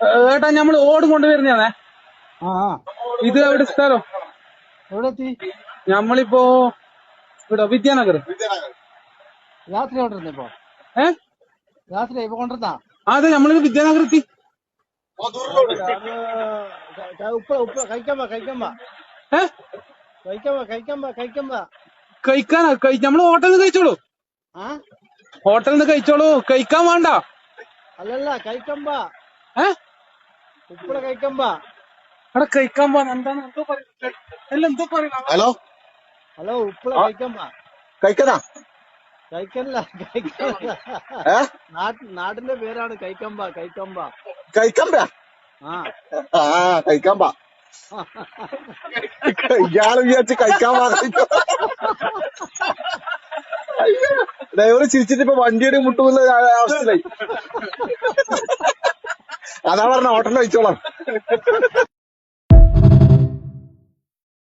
ഏട്ടാ ഞമ്മള് ഓടും കൊണ്ടുവരുന്നതാണേ. ആ ഇത് എവിടെ സ്ഥലം? എവിടെ എത്തി? ഞമ്മളിപ്പോ ഇവിടെ വിദ്യാനഗർ. രാത്രി കൊണ്ടിരുന്ന ഇപ്പൊ? രാത്രി ഇപ്പൊ കൊണ്ടിരുന്നാ? അതെ, നമ്മളിത് വിദ്യാനഗർ എത്തി. ഉപ്പ ഉപ്പ കഴിക്കാൻ കഴിക്കാനാ? നമ്മള് ഹോട്ടലിൽ നിന്ന് കഴിച്ചോളൂ. ആ ഹോട്ടലിൽ നിന്ന് കഴിച്ചോളൂ, കഴിക്കാൻ വേണ്ട. അല്ലല്ല കഴിക്കമ്പാ, ഉപ്പള കഴിക്കമ്പാ. അവിടെ കഴിക്കാൻ പോവാ. എന്താണ് എന്തോ പറയുന്നത്? എല്ലാം എന്തോ പറയുന്നത്. ഹലോ ഹലോ, ഉപ്പള കഴിക്കമ്പാ. കഴിക്കനാ? കഴിക്കല്ല. നാട്ടിന്റെ പേരാണ് കഴിക്കമ്പ. കഴിക്കമ്പ? ആ കഴിക്കമ്പ. ഇയാള് വിചാരിച്ച് കഴിക്കാൻ പാടില്ല. ഡ്രൈവർ ചിരിച്ചിട്ട് ഇപ്പൊ വണ്ടിയുടെ മുട്ടുന്ന അവസ്ഥയിലായി. അതാ പറഞ്ഞ ഹോട്ടലിൽ കഴിച്ചോളാം.